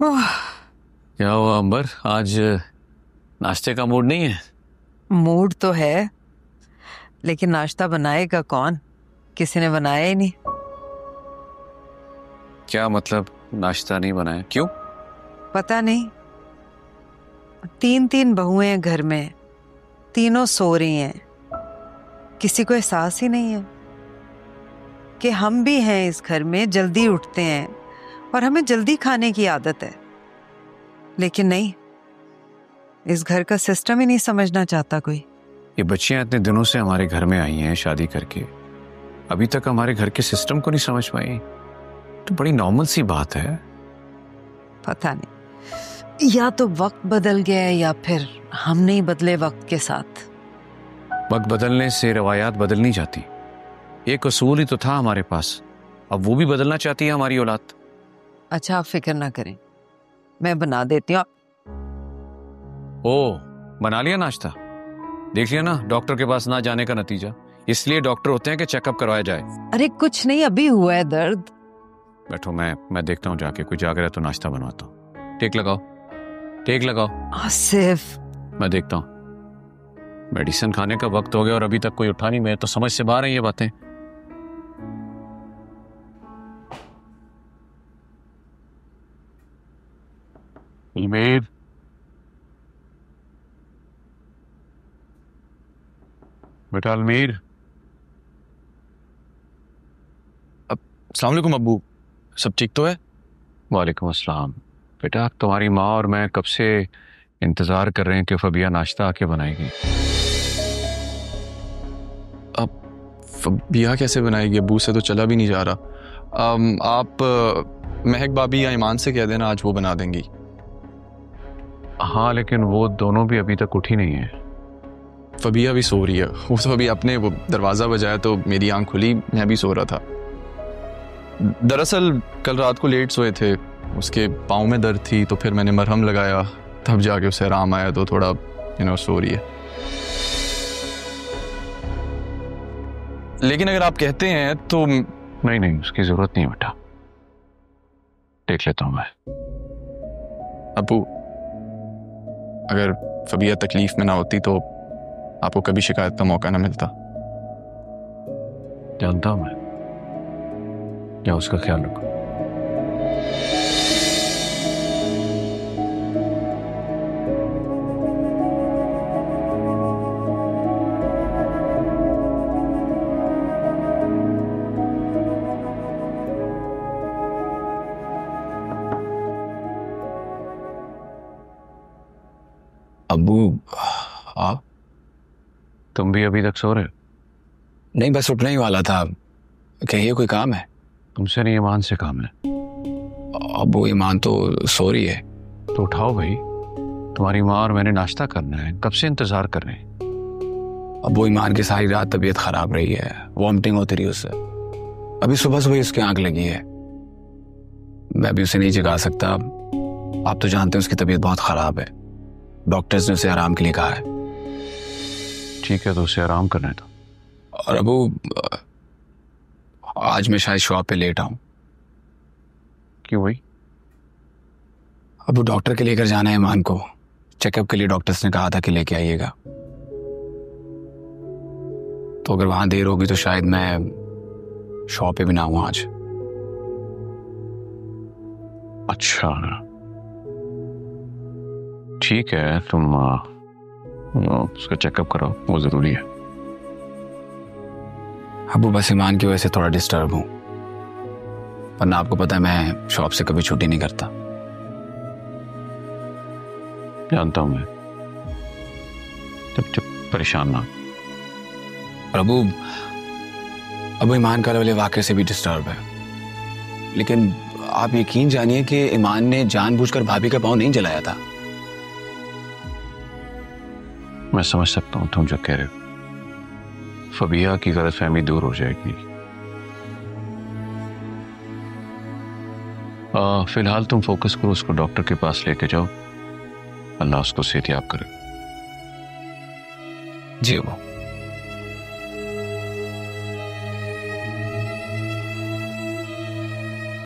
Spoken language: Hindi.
ओह, क्या हुआ अंबर, आज नाश्ते का मूड नहीं है? मूड तो है, लेकिन नाश्ता बनाएगा कौन? किसी ने बनाया ही नहीं। क्या मतलब नाश्ता नहीं बनाया, क्यों? पता नहीं, 3 बहुएं हैं घर में, तीनों सो रही हैं। किसी को एहसास ही नहीं है कि हम भी हैं इस घर में, जल्दी उठते हैं और हमें जल्दी खाने की आदत है। लेकिन नहीं, इस घर का सिस्टम ही नहीं समझना चाहता कोई। ये बच्चियां इतने दिनों से हमारे घर में आई हैं शादी करके, अभी तक हमारे घर के सिस्टम को नहीं समझ पाई। तो बड़ी नॉर्मल सी बात है। पता नहीं, या तो वक्त बदल गया है या फिर हम नहीं बदले वक्त के साथ। वक्त बदलने से रवायात बदल नहीं जाती। एक असूल ही तो था हमारे पास, अब वो भी बदलना चाहती है हमारी औलाद। अच्छा, आप फिक्र ना करें, मैं बना देती हूँ। ओ, बना लिया नाश्ता? देख लिया ना डॉक्टर के पास ना जाने का नतीजा। इसलिए डॉक्टर होते हैं कि चेकअप करवाया जाए। अरे कुछ नहीं, अभी हुआ है दर्द। बैठो, मैं देखता हूँ जाके, कोई जाग रहा है तो नाश्ता बनवाता हूँ। टेक लगाओ, टेक लगाओ। आसिफ, मैं देखता हूँ। मेडिसिन खाने का वक्त हो गया और अभी तक कोई उठा नहीं। मैं तो समझ से बाहर है ये बातें। अलमीर, बेटा अलमीर। अस्सलाम वालेकुम अब्बू, सब ठीक तो है? वालेकुम अस्सलाम। बेटा तुम्हारी माँ और मैं कब से इंतजार कर रहे हैं कि फबिया नाश्ता आके बनाएगी। अब फबिया कैसे बनाएगी? अब्बू से तो चला भी नहीं जा रहा। आप महक भाभी या ईमान से कह देना, आज वो बना देंगी। हाँ, लेकिन वो दोनों भी अभी तक उठी नहीं है। फबिया भी सो रही है। वो तो अभी अपने वो दरवाज़ा बजाया तो मेरी आंख खुली, मैं भी सो रहा था। दरअसल कल रात को लेट सोए थे, उसके पाँव में दर्द थी तो फिर मैंने मरहम लगाया, तब जाके उसे आराम आया, तो थोड़ा सो रही है। लेकिन अगर आप कहते हैं तो नहीं, उसकी जरूरत नहीं बेटा, देख लेता हूं मैं। अब्बू, अगर फबिया तकलीफ में ना होती तो आपको कभी शिकायत का मौका ना मिलता। जानता हूं मैं, क्या उसका ख्याल रखो। अब्बू, आप? तुम भी अभी तक सो रहे हो? नहीं, बस उठने ही वाला था। कहिए, कोई काम है? तुमसे नहीं, ईमान से काम है। अब्बू, ईमान तो सो रही है। तो उठाओ भाई, तुम्हारी माँ और मैंने नाश्ता करना है, कब से इंतजार कर रहे हैं। अब्बू, ईमान की सारी रात तबीयत खराब रही है, वॉमिटिंग होती रही उससे। अभी सुबह सुबह उसकी आंख लगी है, मैं भी उसे नहीं जगा सकता। आप तो जानते हैं उसकी तबीयत बहुत खराब है, डॉक्टर्स ने उसे आराम के लिए कहा है। ठीक है, तो उसे आराम करने दो। और अब्बू, आज मैं शायद शॉप पे लेट आऊं। क्यों भाई? अब्बू, डॉक्टर के लेकर जाना है ईमान को, चेकअप के लिए डॉक्टर्स ने कहा था कि लेके आइएगा। तो अगर वहां देर होगी तो शायद मैं शॉप पे भी ना आऊं आज। अच्छा, ठीक है, तुम उसका चेकअप कराओ, वो जरूरी है। अब्बू, बस ईमान की वजह से थोड़ा डिस्टर्ब हूं, वरना आपको पता है मैं शॉप से कभी छुट्टी नहीं करता। जानता हूं मैं, जब परेशान ना। अबू, ईमान कल वाले वाकये से भी डिस्टर्ब है, लेकिन आप यकीन जानिए कि ईमान ने जानबूझकर भाभी का पाँव नहीं जलाया था। मैं समझ सकता हूं तुम जो कह रहे हो। फबिया की गलतफहमी दूर हो जाएगी। फिलहाल तुम फोकस करो, उसको डॉक्टर के पास लेके जाओ, अल्लाह उसको सेहतयाब करे। जी वो